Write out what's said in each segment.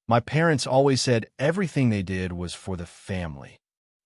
My parents always said everything they did was for the family.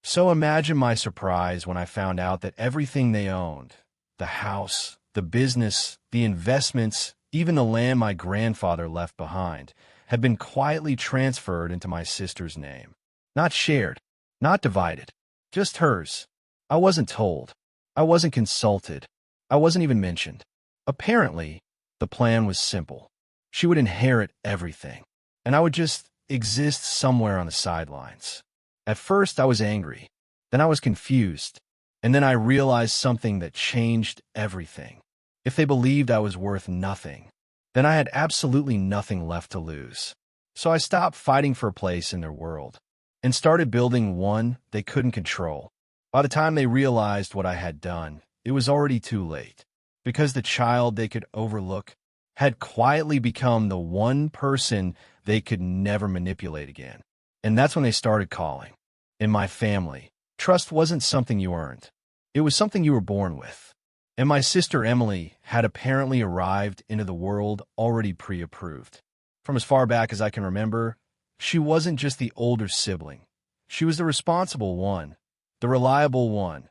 So imagine my surprise when I found out that everything they owned, the house, the business, the investments, even the land my grandfather left behind, had been quietly transferred into my sister's name. Not shared, not divided, just hers. I wasn't told. I wasn't consulted. I wasn't even mentioned. Apparently, the plan was simple. She would inherit everything, and I would just exist somewhere on the sidelines. At first, I was angry. Then I was confused. And then I realized something that changed everything. If they believed I was worth nothing, then I had absolutely nothing left to lose. So I stopped fighting for a place in their world and started building one they couldn't control. By the time they realized what I had done, it was already too late, because the child they could overlook had quietly become the one person they could never manipulate again. And that's when they started calling. In my family, trust wasn't something you earned. It was something you were born with. And my sister Emily had apparently arrived into the world already pre-approved. From as far back as I can remember, she wasn't just the older sibling. She was the responsible one, the reliable one,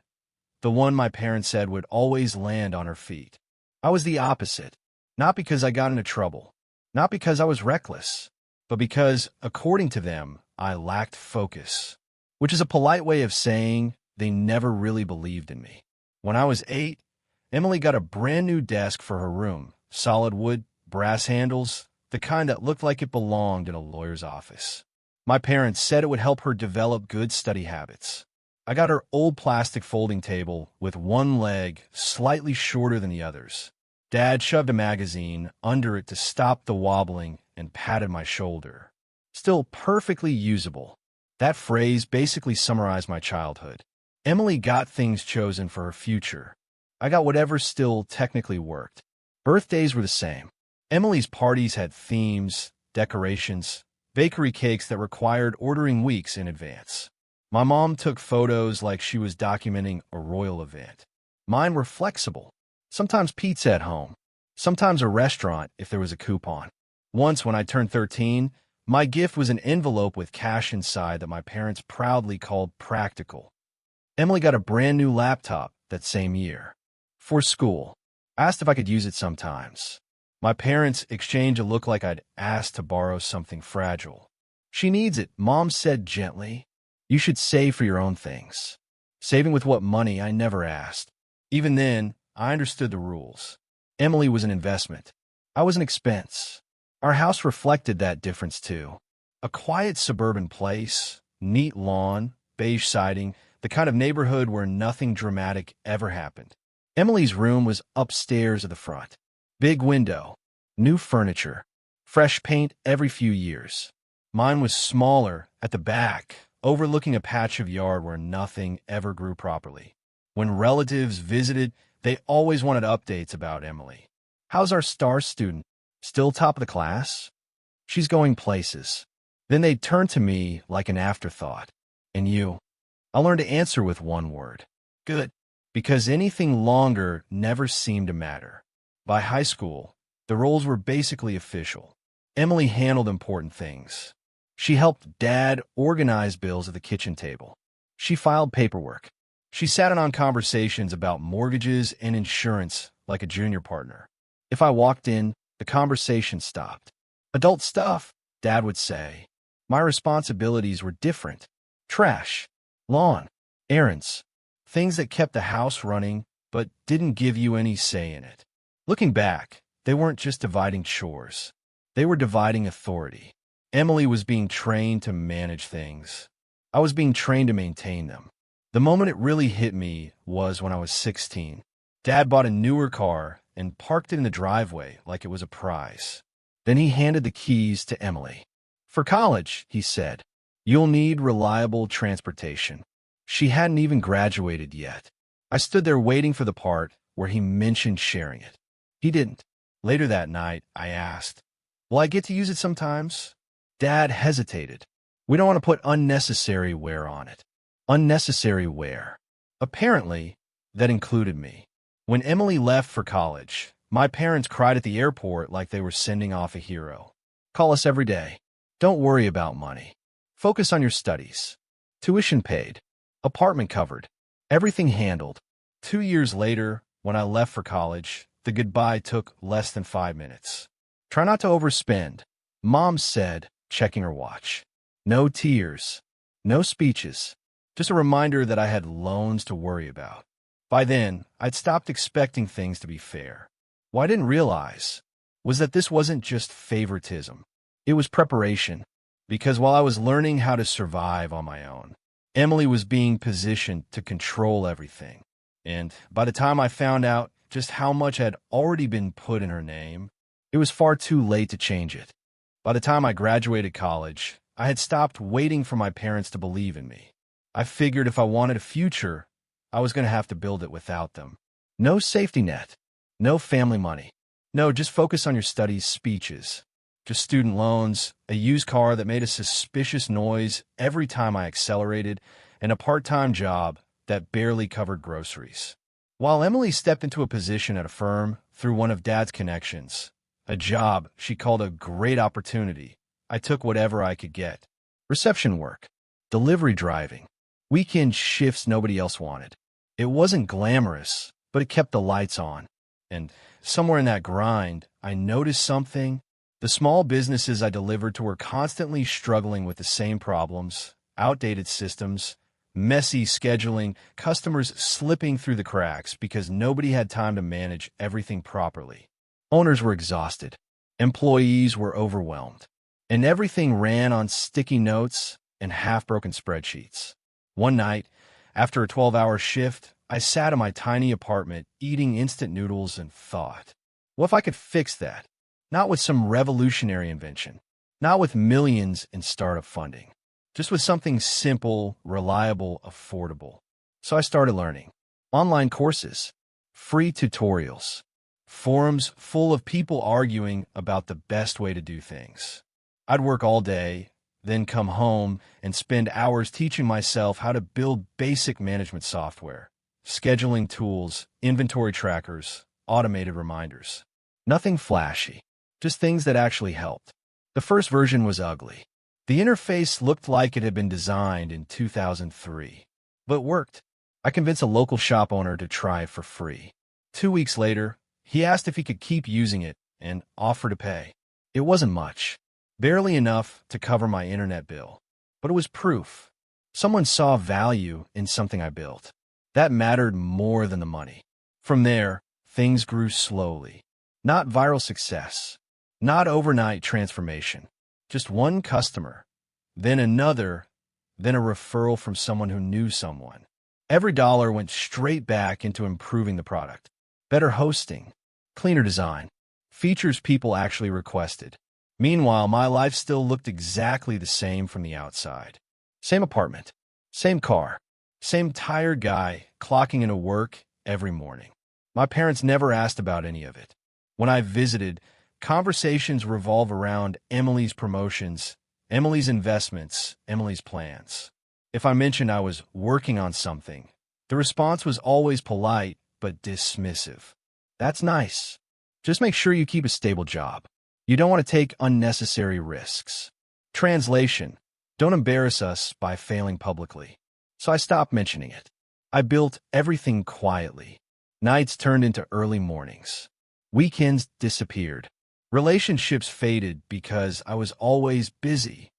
the one my parents said would always land on her feet. I was the opposite, not because I got into trouble, not because I was reckless, but because, according to them, I lacked focus, which is a polite way of saying they never really believed in me. When I was 8, Emily got a brand new desk for her room, solid wood, brass handles, the kind that looked like it belonged in a lawyer's office. My parents said it would help her develop good study habits. I got her old plastic folding table with one leg slightly shorter than the others. Dad shoved a magazine under it to stop the wobbling and patted my shoulder. Still perfectly usable. That phrase basically summarized my childhood. Emily got things chosen for her future. I got whatever still technically worked. Birthdays were the same. Emily's parties had themes, decorations, bakery cakes that required ordering weeks in advance. My mom took photos like she was documenting a royal event. Mine were flexible. Sometimes pizza at home. Sometimes a restaurant if there was a coupon. Once, when I turned 13, my gift was an envelope with cash inside that my parents proudly called practical. Emily got a brand new laptop that same year. For school, I asked if I could use it sometimes. My parents exchanged a look like I'd asked to borrow something fragile. She needs it, Mom said gently. You should save for your own things. Saving with what money, I never asked. Even then, I understood the rules. Emily was an investment. I was an expense. Our house reflected that difference too. A quiet suburban place, neat lawn, beige siding, the kind of neighborhood where nothing dramatic ever happened. Emily's room was upstairs at the front. Big window, new furniture, fresh paint every few years. Mine was smaller, at the back, overlooking a patch of yard where nothing ever grew properly. When relatives visited, they always wanted updates about Emily. How's our star student? Still top of the class? She's going places. Then they'd turn to me like an afterthought. And you? I learned to answer with one word. Good. Because anything longer never seemed to matter. By high school, the roles were basically official. Emily handled important things. She helped Dad organize bills at the kitchen table. She filed paperwork. She sat in on conversations about mortgages and insurance like a junior partner. If I walked in, the conversation stopped. Adult stuff, Dad would say. My responsibilities were different. Trash, lawn, errands, things that kept the house running but didn't give you any say in it. Looking back, they weren't just dividing chores. They were dividing authority. Emily was being trained to manage things. I was being trained to maintain them. The moment it really hit me was when I was 16. Dad bought a newer car and parked it in the driveway like it was a prize. Then he handed the keys to Emily. For college, he said, you'll need reliable transportation. She hadn't even graduated yet. I stood there waiting for the part where he mentioned sharing it. He didn't. Later that night, I asked, will I get to use it sometimes? Dad hesitated. We don't want to put unnecessary wear on it. Unnecessary wear. Apparently, that included me. When Emily left for college, my parents cried at the airport like they were sending off a hero. Call us every day. Don't worry about money. Focus on your studies. Tuition paid. Apartment covered. Everything handled. 2 years later, when I left for college, the goodbye took less than 5 minutes. Try not to overspend, Mom said, checking her watch. No tears. No speeches. Just a reminder that I had loans to worry about. By then, I'd stopped expecting things to be fair. What I didn't realize was that this wasn't just favoritism. It was preparation. Because while I was learning how to survive on my own, Emily was being positioned to control everything. And by the time I found out just how much had already been put in her name, it was far too late to change it. By the time I graduated college, I had stopped waiting for my parents to believe in me. I figured if I wanted a future, I was going to have to build it without them. No safety net. No family money. No, just focus on your studies, speeches. Just student loans, a used car that made a suspicious noise every time I accelerated, and a part-time job that barely covered groceries. While Emily stepped into a position at a firm through one of Dad's connections, a job she called a great opportunity, I took whatever I could get. Reception work, delivery driving, weekend shifts nobody else wanted. It wasn't glamorous, but it kept the lights on. And somewhere in that grind, I noticed something. The small businesses I delivered to were constantly struggling with the same problems: outdated systems, messy scheduling, customers slipping through the cracks because nobody had time to manage everything properly. Owners were exhausted. Employees were overwhelmed. And everything ran on sticky notes and half-broken spreadsheets. One night, after a 12-hour shift, I sat in my tiny apartment eating instant noodles and thought, what if I could fix that? Not with some revolutionary invention, not with millions in startup funding, just with something simple, reliable, affordable. So I started learning. Online courses, free tutorials, forums full of people arguing about the best way to do things. I'd work all day, then come home and spend hours teaching myself how to build basic management software, scheduling tools, inventory trackers, automated reminders. Nothing flashy. Just things that actually helped. The first version was ugly. The interface looked like it had been designed in 2003, but worked. I convinced a local shop owner to try it for free. 2 weeks later, he asked if he could keep using it and offered to pay. It wasn't much, barely enough to cover my internet bill, but it was proof. Someone saw value in something I built. That mattered more than the money. From there, things grew slowly. Not viral success. Not overnight transformation. Just one customer, then another, then a referral from someone who knew someone. Every dollar went straight back into improving the product. Better hosting, cleaner design, features people actually requested. Meanwhile, my life still looked exactly the same from the outside. Same apartment, same car, same tired guy clocking into work every morning. My parents never asked about any of it. When I visited, conversations revolve around Emily's promotions, Emily's investments, Emily's plans. If I mentioned I was working on something, the response was always polite but dismissive. That's nice. Just make sure you keep a stable job. You don't want to take unnecessary risks. Translation: don't embarrass us by failing publicly. So I stopped mentioning it. I built everything quietly. Nights turned into early mornings. Weekends disappeared. Relationships faded because I was always busy.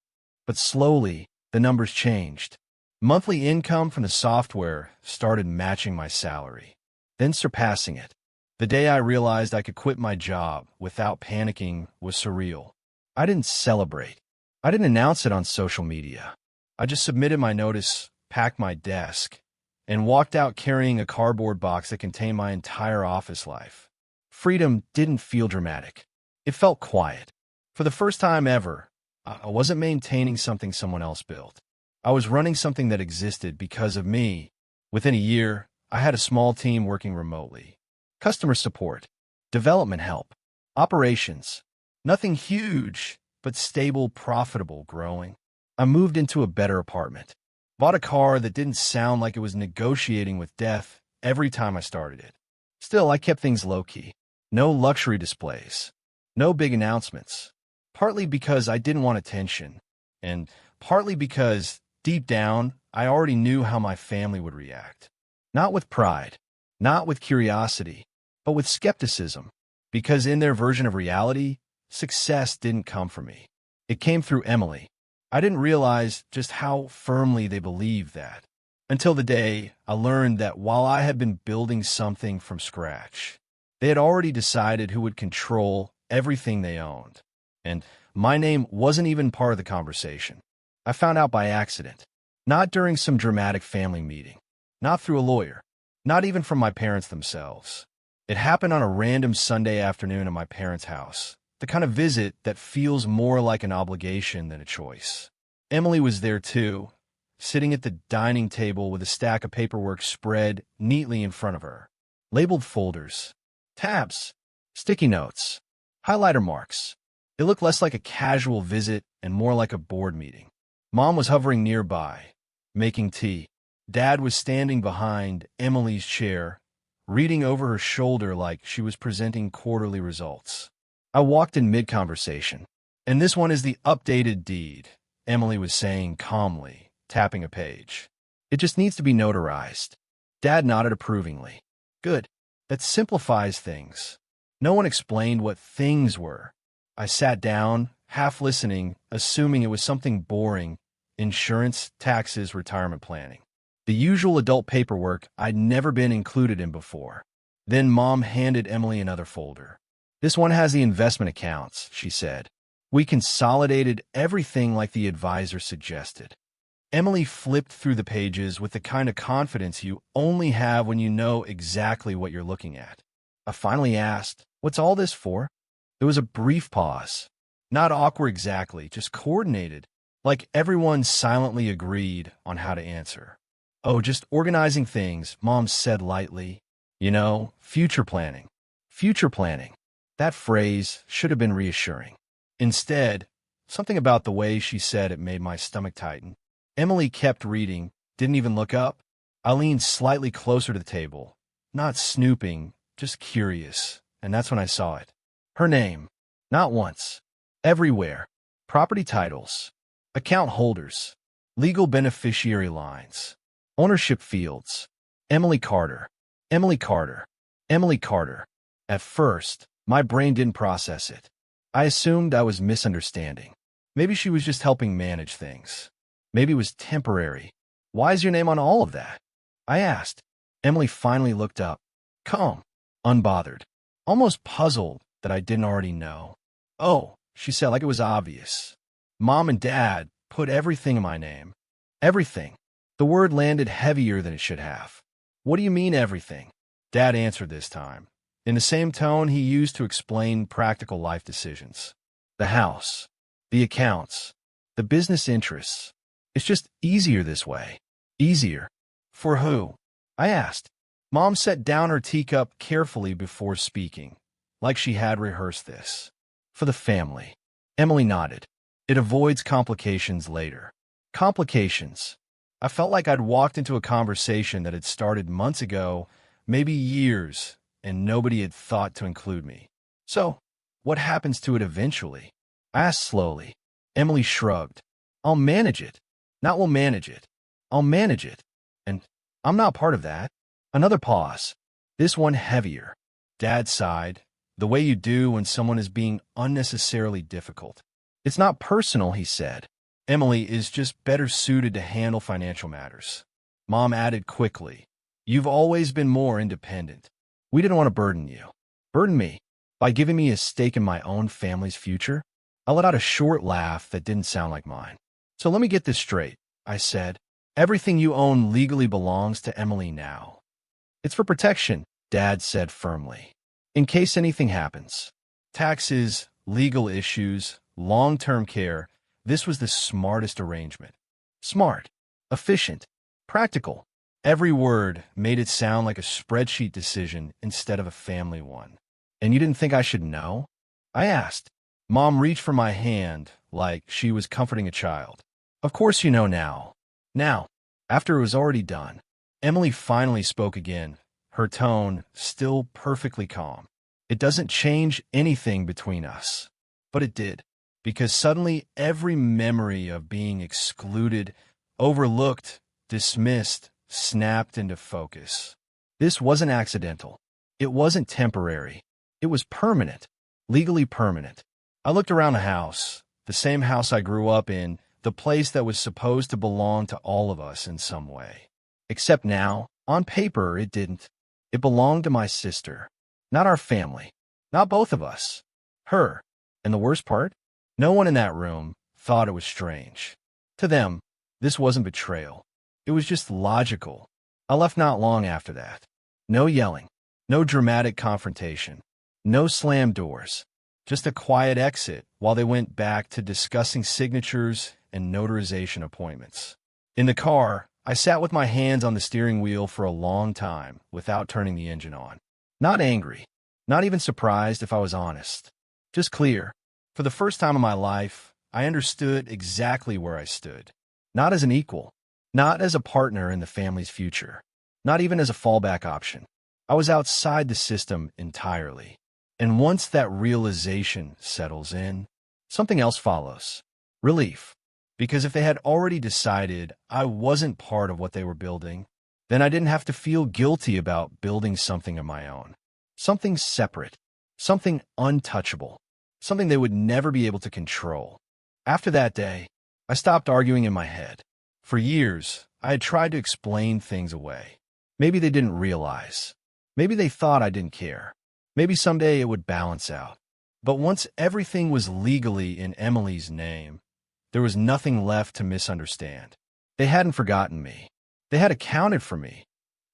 But slowly, the numbers changed. Monthly income from the software started matching my salary, then surpassing it. The day I realized I could quit my job without panicking was surreal. I didn't celebrate. I didn't announce it on social media. I just submitted my notice, packed my desk, and walked out carrying a cardboard box that contained my entire office life. Freedom didn't feel dramatic. It felt quiet. For the first time ever, I wasn't maintaining something someone else built. I was running something that existed because of me. Within a year, I had a small team working remotely. Customer support, development help, operations. Nothing huge, but stable, profitable, growing. I moved into a better apartment. Bought a car that didn't sound like it was negotiating with death every time I started it. Still, I kept things low-key. No luxury displays. No big announcements. partly because I didn't want attention, and partly because, deep down, I already knew how my family would react. Not with pride, not with curiosity, but with skepticism, because in their version of reality, success didn't come from me. It came through Emily. I didn't realize just how firmly they believed that, until the day I learned that while I had been building something from scratch, they had already decided who would control everything they owned. And my name wasn't even part of the conversation. I found out by accident, not during some dramatic family meeting, not through a lawyer, not even from my parents themselves. It happened on a random Sunday afternoon at my parents' house, the kind of visit that feels more like an obligation than a choice. Emily was there too, sitting at the dining table with a stack of paperwork spread neatly in front of her. Labeled folders, tabs, sticky notes, highlighter marks. It looked less like a casual visit and more like a board meeting. Mom was hovering nearby, making tea. Dad was standing behind Emily's chair, reading over her shoulder like she was presenting quarterly results. I walked in mid-conversation. "And this one is the updated deed," Emily was saying calmly, tapping a page. "It just needs to be notarized." Dad nodded approvingly. "Good. That simplifies things." No one explained what things were. I sat down, half listening, assuming it was something boring: insurance, taxes, retirement planning. The usual adult paperwork I'd never been included in before. Then Mom handed Emily another folder. "This one has the investment accounts," she said. "We consolidated everything like the advisor suggested." Emily flipped through the pages with the kind of confidence you only have when you know exactly what you're looking at. I finally asked, "What's all this for?" There was a brief pause. Not awkward exactly, just coordinated, like everyone silently agreed on how to answer. "Oh, just organizing things," Mom said lightly. "You know, future planning." Future planning. That phrase should have been reassuring. Instead, something about the way she said it made my stomach tighten. Emily kept reading, didn't even look up. I leaned slightly closer to the table, not snooping, just curious, and that's when I saw it. Her name. Not once. Everywhere. Property titles. Account holders. Legal beneficiary lines. Ownership fields. Emily Carter. Emily Carter. Emily Carter. At first, my brain didn't process it. I assumed I was misunderstanding. Maybe she was just helping manage things. Maybe it was temporary. "Why is your name on all of that?" I asked. Emily finally looked up. Calm. Unbothered. Almost puzzled that I didn't already know. "Oh," she said like it was obvious. "Mom and Dad put everything in my name." Everything. The word landed heavier than it should have. "What do you mean everything?" Dad answered this time, in the same tone he used to explain practical life decisions. "The house, the accounts, the business interests. It's just easier this way." "Easier? For who?" I asked. Mom set down her teacup carefully before speaking, like she had rehearsed this. "For the family." Emily nodded. "It avoids complications later." Complications. I felt like I'd walked into a conversation that had started months ago, maybe years, and nobody had thought to include me. "So, what happens to it eventually?" I asked slowly. Emily shrugged. "I'll manage it." Not "we'll manage it." "I'll manage it." And I'm not part of that. Another pause. This one heavier. Dad sighed, the way you do when someone is being unnecessarily difficult. "It's not personal," he said. "Emily is just better suited to handle financial matters." Mom added quickly, "You've always been more independent. We didn't want to burden you." Burden me? By giving me a stake in my own family's future? I let out a short laugh that didn't sound like mine. "So let me get this straight," I said. "Everything you own legally belongs to Emily now." "It's for protection," Dad said firmly. "In case anything happens. Taxes, legal issues, long-term care. This was the smartest arrangement." Smart, efficient, practical. Every word made it sound like a spreadsheet decision instead of a family one. "And you didn't think I should know?" I asked. Mom reached for my hand like she was comforting a child. "Of course you know now." Now, after it was already done. Emily finally spoke again, her tone still perfectly calm. "It doesn't change anything between us." But it did. because suddenly every memory of being excluded, overlooked, dismissed, snapped into focus. This wasn't accidental. It wasn't temporary. It was permanent, legally permanent. I looked around the house, the same house I grew up in, the place that was supposed to belong to all of us in some way. Except now, on paper, it didn't. It belonged to my sister. Not our family. Not both of us. Her. And the worst part? No one in that room thought it was strange. To them, this wasn't betrayal. It was just logical. I left not long after that. No yelling. No dramatic confrontation. No slammed doors. Just a quiet exit while they went back to discussing signatures and notarization appointments. In the car, I sat with my hands on the steering wheel for a long time without turning the engine on. Not angry. Not even surprised if I was honest. Just clear. For the first time in my life, I understood exactly where I stood. Not as an equal. Not as a partner in the family's future. Not even as a fallback option. I was outside the system entirely. And once that realization settles in, something else follows. Relief. Because if they had already decided I wasn't part of what they were building, then I didn't have to feel guilty about building something of my own. Something separate. Something untouchable. Something they would never be able to control. After that day, I stopped arguing in my head. For years, I had tried to explain things away. Maybe they didn't realize. Maybe they thought I didn't care. Maybe someday it would balance out. But once everything was legally in Emily's name, there was nothing left to misunderstand. They hadn't forgotten me. They had accounted for me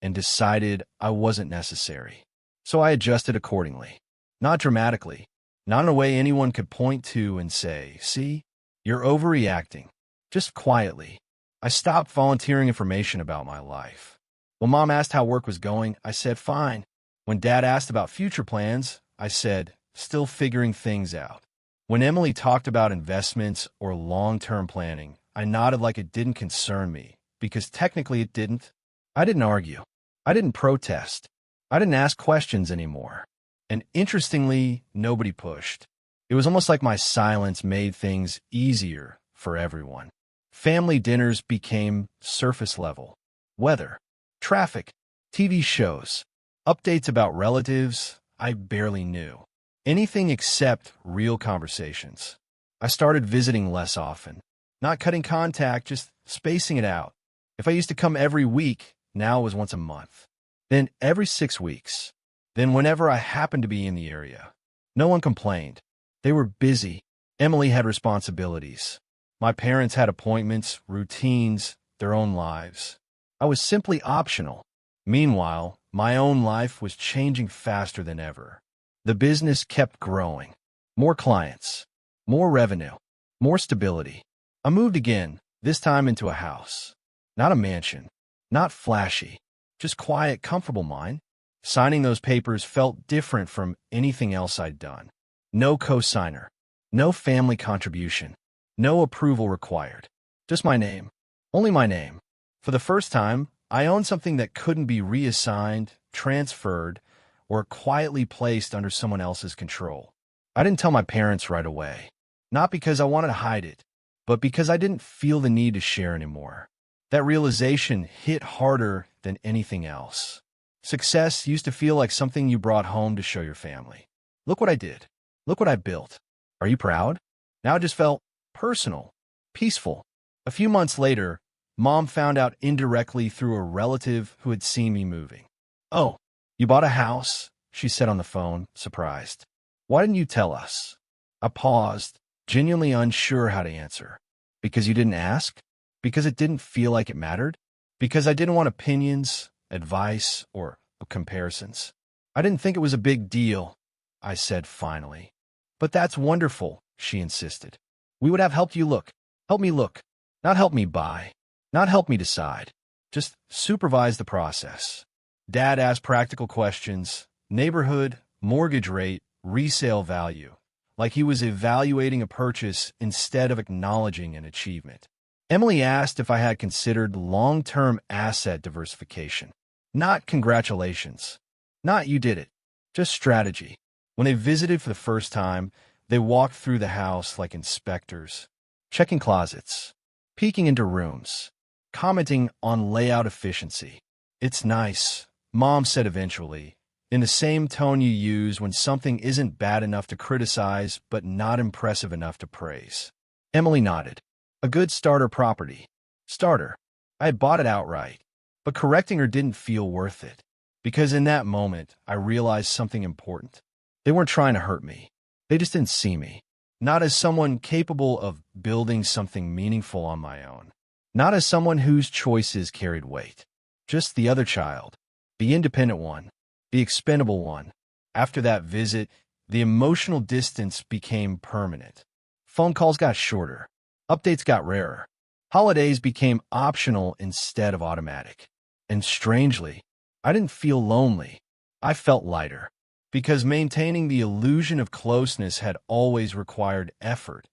and decided I wasn't necessary. So I adjusted accordingly. Not dramatically. Not in a way anyone could point to and say, "See, you're overreacting." Just quietly. I stopped volunteering information about my life. When Mom asked how work was going, I said, "Fine." When Dad asked about future plans, I said, "Still figuring things out." When Emily talked about investments or long-term planning, I nodded like it didn't concern me, because technically it didn't. I didn't argue. I didn't protest. I didn't ask questions anymore. And interestingly, nobody pushed. It was almost like my silence made things easier for everyone. Family dinners became surface level. Weather, traffic, TV shows, updates about relatives I barely knew. Anything except real conversations. I started visiting less often. Not cutting contact, just spacing it out. If I used to come every week, now it was once a month. Then every 6 weeks. Then whenever I happened to be in the area. No one complained. They were busy. Emily had responsibilities. My parents had appointments, routines, their own lives. I was simply optional. Meanwhile, my own life was changing faster than ever. The business kept growing. More clients, more revenue, more stability. I moved again, this time into a house. Not a mansion, not flashy, just quiet, comfortable mine. Signing those papers felt different from anything else I'd done. No co-signer, no family contribution, no approval required. Just my name, only my name. For the first time, I owned something that couldn't be reassigned, transferred, or quietly placed under someone else's control. I didn't tell my parents right away. Not because I wanted to hide it, but because I didn't feel the need to share anymore. That realization hit harder than anything else. Success used to feel like something you brought home to show your family. Look what I did. Look what I built. Are you proud? Now it just felt personal, peaceful. A few months later, Mom found out indirectly through a relative who had seen me moving. "Oh, you bought a house?" she said on the phone, surprised. "Why didn't you tell us?" I paused, genuinely unsure how to answer. Because you didn't ask? Because it didn't feel like it mattered? Because I didn't want opinions, advice, or comparisons? I didn't think it was a big deal, I said finally. "But that's wonderful," she insisted. "We would have helped you look. Help me look. Not help me buy. Not help me decide. Just supervise the process." Dad asked practical questions, neighborhood, mortgage rate, resale value, like he was evaluating a purchase instead of acknowledging an achievement. Emily asked if I had considered long-term asset diversification. Not congratulations. Not you did it. Just strategy. When they visited for the first time, They walked through the house like inspectors, checking closets, peeking into rooms, commenting on layout efficiency. "It's nice," Mom said eventually, in the same tone you use when something isn't bad enough to criticize but not impressive enough to praise. Emily nodded. "A good starter property." Starter. I had bought it outright, but correcting her didn't feel worth it, because in that moment I realized something important. They weren't trying to hurt me. They just didn't see me. Not as someone capable of building something meaningful on my own. Not as someone whose choices carried weight. Just the other child. The independent one. The expendable one. After that visit, the emotional distance became permanent. Phone calls got shorter. Updates got rarer. Holidays became optional instead of automatic. And strangely, I didn't feel lonely. I felt lighter. Because maintaining the illusion of closeness had always required effort.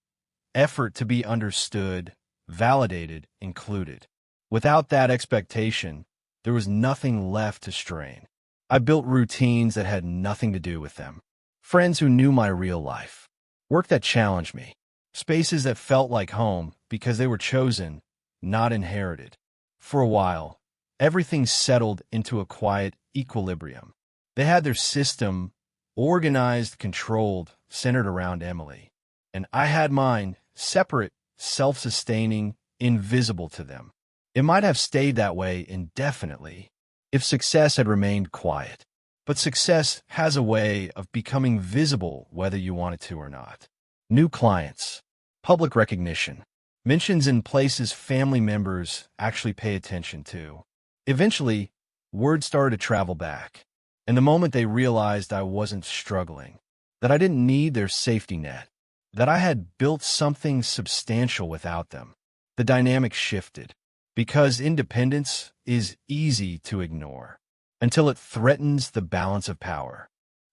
Effort to be understood, validated, included. Without that expectation, there was nothing left to strain. I built routines that had nothing to do with them. Friends who knew my real life. Work that challenged me. Spaces that felt like home because they were chosen, not inherited. For a while, everything settled into a quiet equilibrium. They had their system, organized, controlled, centered around Emily. And I had mine, separate, self-sustaining, invisible to them. It might have stayed that way indefinitely if success had remained quiet. But success has a way of becoming visible whether you want it to or not. New clients, public recognition, mentions in places family members actually pay attention to. Eventually, word started to travel back. And the moment they realized I wasn't struggling, that I didn't need their safety net, that I had built something substantial without them, the dynamic shifted. Because independence is easy to ignore until it threatens the balance of power.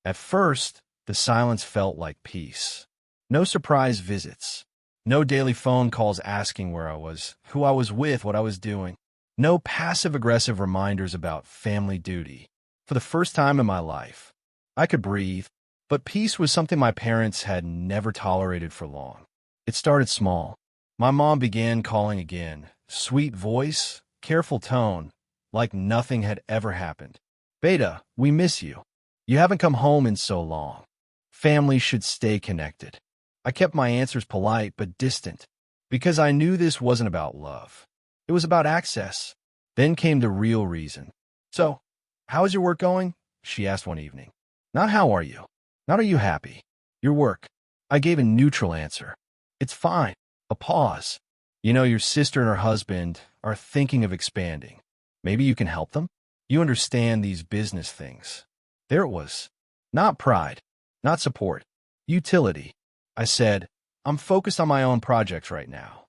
At first, the silence felt like peace. No surprise visits. No daily phone calls asking where I was, who I was with, what I was doing. No passive-aggressive reminders about family duty. For the first time in my life, I could breathe, but peace was something my parents had never tolerated for long. It started small. My mom began calling again. Sweet voice, careful tone, like nothing had ever happened. "Beta, we miss you. You haven't come home in so long. Family should stay connected." I kept my answers polite but distant, because I knew this wasn't about love. It was about access. Then came the real reason. "So, how is your work going?" she asked one evening. Not "how are you?" Not "are you happy?" "Your work." I gave a neutral answer. "It's fine." A pause. "You know, your sister and her husband are thinking of expanding. Maybe you can help them? You understand these business things." There it was. Not pride. Not support. Utility. I said, "I'm focused on my own projects right now."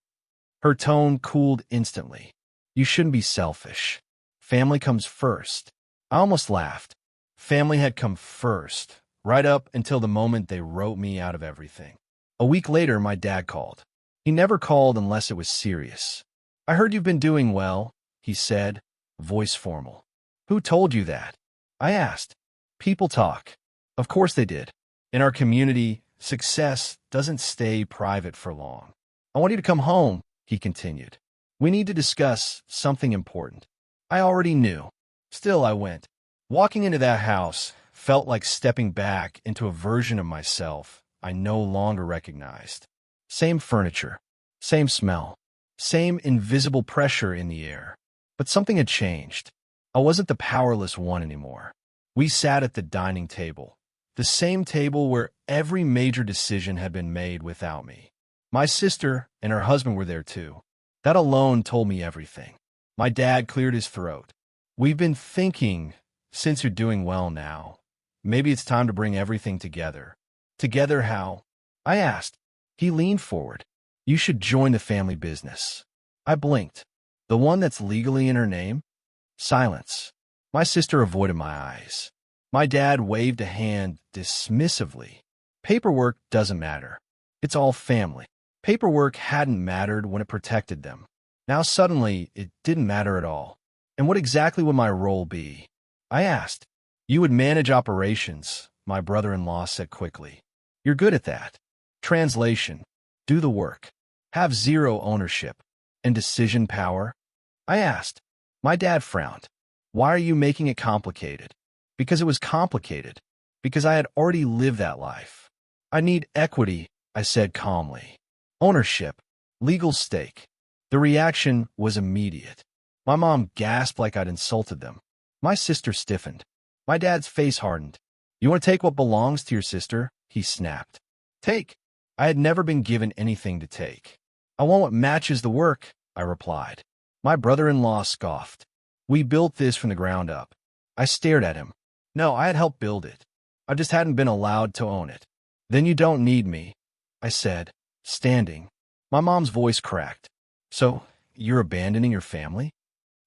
Her tone cooled instantly. "You shouldn't be selfish. Family comes first." I almost laughed. Family had come first, right up until the moment they wrote me out of everything. A week later, my dad called. He never called unless it was serious. "I heard you've been doing well," he said, voice formal. "Who told you that?" I asked. "People talk." Of course they did. In our community, success doesn't stay private for long. "I want you to come home," he continued. "We need to discuss something important." I already knew. Still, I went. Walking into that house felt like stepping back into a version of myself I no longer recognized. Same furniture, same smell, same invisible pressure in the air. But something had changed. I wasn't the powerless one anymore. We sat at the dining table, the same table where every major decision had been made without me. My sister and her husband were there too. That alone told me everything. My dad cleared his throat. "We've been thinking, since you're doing well now, maybe it's time to bring everything together." "Together how?" I asked. He leaned forward. "You should join the family business." I blinked. "The one that's legally in her name?" Silence. My sister avoided my eyes. My dad waved a hand dismissively. "Paperwork doesn't matter. It's all family." Paperwork hadn't mattered when it protected them. Now suddenly, it didn't matter at all. And what exactly would my role be? I asked. "You would manage operations," my brother-in-law said quickly. "You're good at that." Translation: do the work. Have zero ownership and decision power. I asked. My dad frowned. Why are you making it complicated? Because it was complicated. Because I had already lived that life. I need equity, I said calmly. Ownership. Legal stake. The reaction was immediate. My mom gasped like I'd insulted them. My sister stiffened. My dad's face hardened. You want to take what belongs to your sister? He snapped. Take. I had never been given anything to take. I want what matches the work, I replied. My brother-in-law scoffed. We built this from the ground up. I stared at him. No, I had helped build it. I just hadn't been allowed to own it. Then you don't need me, I said, standing. My mom's voice cracked. So, you're abandoning your family?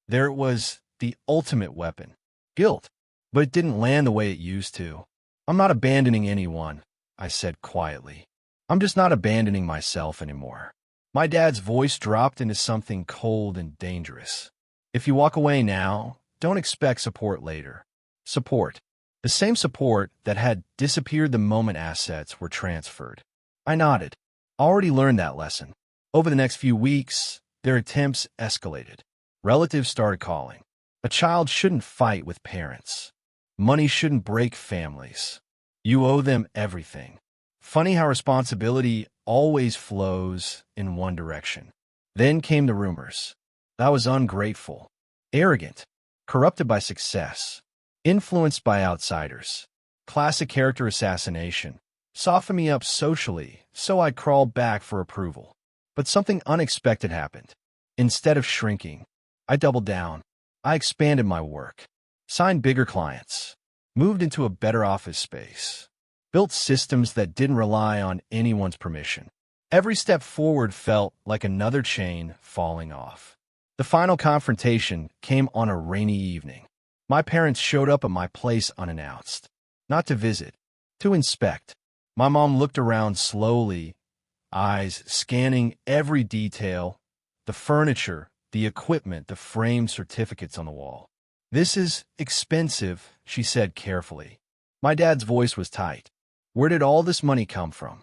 There it was, the ultimate weapon. Guilt. But it didn't land the way it used to. I'm not abandoning anyone, I said quietly. I'm just not abandoning myself anymore. My dad's voice dropped into something cold and dangerous. If you walk away now, don't expect support later. Support. The same support that had disappeared the moment assets were transferred. I nodded. I already learned that lesson. Over the next few weeks, their attempts escalated. Relatives started calling. A child shouldn't fight with parents. Money shouldn't break families. You owe them everything. Funny how responsibility always flows in one direction. Then came the rumors. I was ungrateful, arrogant, corrupted by success, influenced by outsiders. Classic character assassination. Soften me up socially, so I'd crawl back for approval. But something unexpected happened. Instead of shrinking, I doubled down. I expanded my work, signed bigger clients, moved into a better office space, built systems that didn't rely on anyone's permission. Every step forward felt like another chain falling off. The final confrontation came on a rainy evening. My parents showed up at my place unannounced, not to visit, to inspect. My mom looked around slowly, eyes scanning every detail, the furniture, the equipment, the framed certificates on the wall. This is expensive, she said carefully. My dad's voice was tight. Where did all this money come from?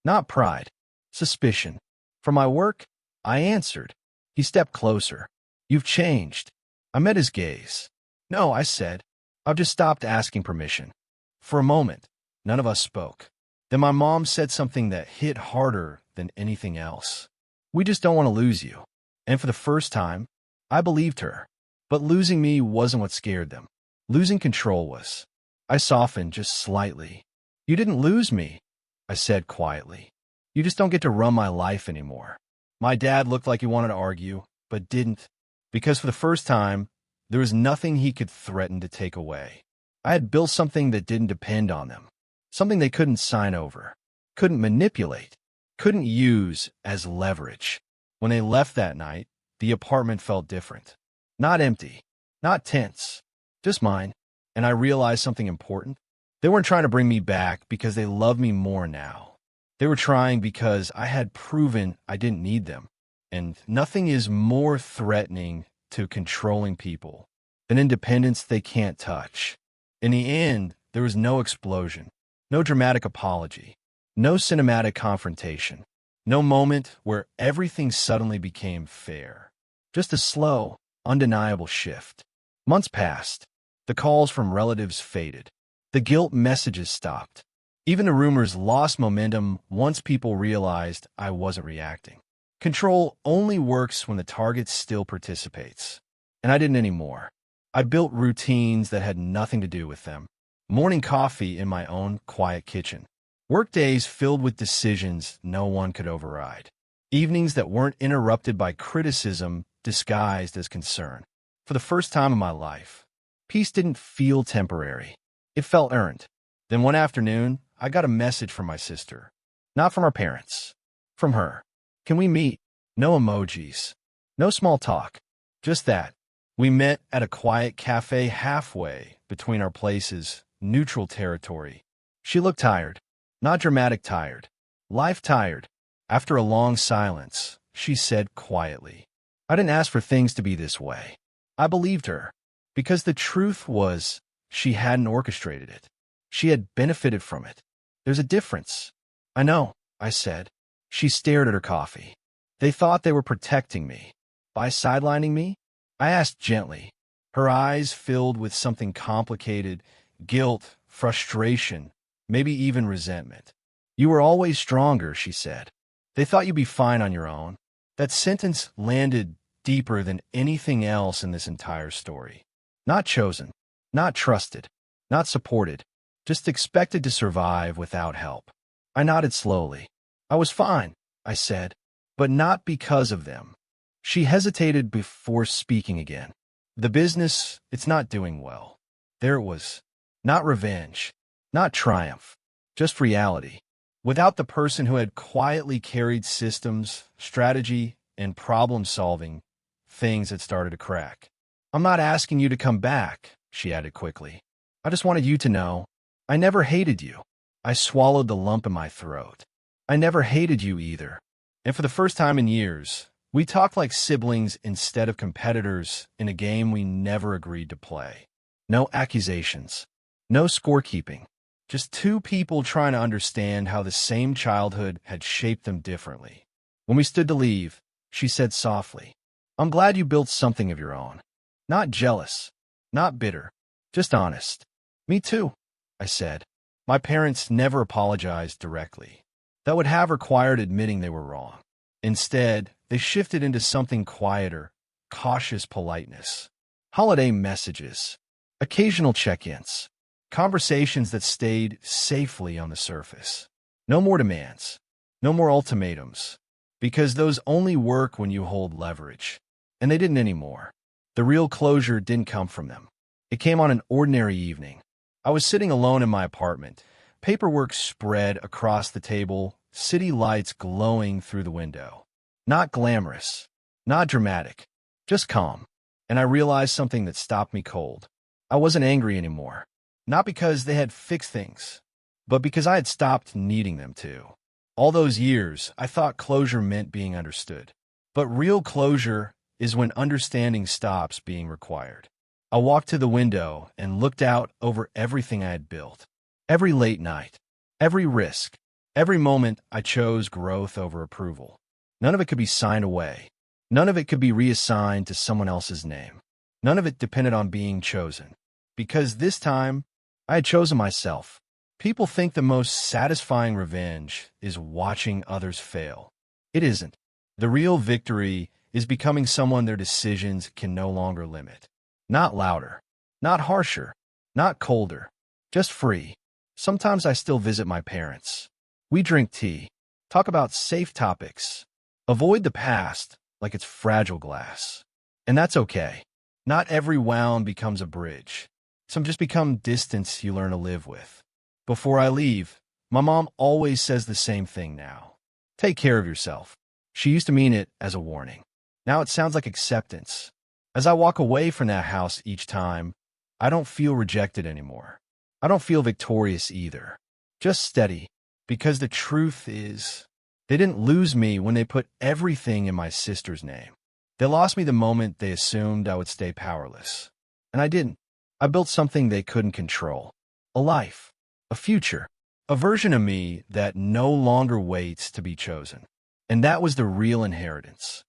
Not pride, suspicion. For my work? I answered. He stepped closer. You've changed. I met his gaze. No, I said. I've just stopped asking permission. For a moment, none of us spoke. Then my mom said something that hit harder than anything else. We just don't want to lose you. And for the first time, I believed her. But losing me wasn't what scared them. Losing control was. I softened just slightly. You didn't lose me, I said quietly. You just don't get to run my life anymore. My dad looked like he wanted to argue, but didn't, because for the first time, there was nothing he could threaten to take away. I had built something that didn't depend on them, something they couldn't sign over, couldn't manipulate, couldn't use as leverage. When they left that night, the apartment felt different. Not empty, not tense, just mine. And I realized something important. They weren't trying to bring me back because they love me more now. They were trying because I had proven I didn't need them. And nothing is more threatening to controlling people than independence they can't touch. In the end, there was no explosion, no dramatic apology, no cinematic confrontation, no moment where everything suddenly became fair. Just a slow, undeniable shift. Months passed. The calls from relatives faded. The guilt messages stopped. Even the rumors lost momentum once people realized I wasn't reacting. Control only works when the target still participates. And I didn't anymore. I built routines that had nothing to do with them. Morning coffee in my own quiet kitchen. Workdays filled with decisions no one could override. Evenings that weren't interrupted by criticism disguised as concern. For the first time in my life, peace didn't feel temporary. It felt earned. Then one afternoon, I got a message from my sister. Not from our parents. From her. Can we meet? No emojis. No small talk. Just that. We met at a quiet cafe halfway between our places, neutral territory. She looked tired. Not dramatic tired. Life tired. After a long silence, she said quietly, I didn't ask for things to be this way. I believed her. Because the truth was, she hadn't orchestrated it. She had benefited from it. There's a difference. I know. I said. She stared at her coffee. They thought they were protecting me. By sidelining me? I asked gently. Her eyes filled with something complicated, guilt, frustration, maybe even resentment. You were always stronger, she said. They thought you'd be fine on your own. That sentence landed deeper than anything else in this entire story. Not chosen, not trusted, not supported, just expected to survive without help. I nodded slowly. I was fine, I said, but not because of them. She hesitated before speaking again. The business, it's not doing well. There it was. Not revenge, not triumph, just reality. Without the person who had quietly carried systems, strategy, and problem-solving, things had started to crack. I'm not asking you to come back, she added quickly. I just wanted you to know, I never hated you. I swallowed the lump in my throat. I never hated you either. And for the first time in years, we talked like siblings instead of competitors in a game we never agreed to play. No accusations, no scorekeeping, just two people trying to understand how the same childhood had shaped them differently. When we stood to leave, she said softly, I'm glad you built something of your own. Not jealous, not bitter, just honest. Me too, I said. My parents never apologized directly. That would have required admitting they were wrong. Instead, they shifted into something quieter, cautious politeness. Holiday messages, occasional check-ins, conversations that stayed safely on the surface. No more demands, no more ultimatums, because those only work when you hold leverage. And they didn't anymore. The real closure didn't come from them. It came on an ordinary evening. I was sitting alone in my apartment, paperwork spread across the table, city lights glowing through the window. Not glamorous, not dramatic, just calm. And I realized something that stopped me cold. I wasn't angry anymore. Not because they had fixed things, but because I had stopped needing them to. All those years, I thought closure meant being understood. But real closure is when understanding stops being required. I walked to the window and looked out over everything I had built. Every late night, every risk, every moment I chose growth over approval. None of it could be signed away. None of it could be reassigned to someone else's name. None of it depended on being chosen. Because this time, I had chosen myself. People think the most satisfying revenge is watching others fail. It isn't. The real victory is becoming someone their decisions can no longer limit. Not louder, not harsher, not colder, just free. Sometimes I still visit my parents. We drink tea, talk about safe topics, avoid the past like it's fragile glass. And that's okay. Not every wound becomes a bridge. Some just become distance you learn to live with. Before I leave, my mom always says the same thing now. Take care of yourself. She used to mean it as a warning. Now it sounds like acceptance. As I walk away from that house each time, I don't feel rejected anymore. I don't feel victorious either. Just steady. Because the truth is, they didn't lose me when they put everything in my sister's name. They lost me the moment they assumed I would stay powerless. And I didn't. I built something they couldn't control. A life. A future. A version of me that no longer waits to be chosen. And that was the real inheritance.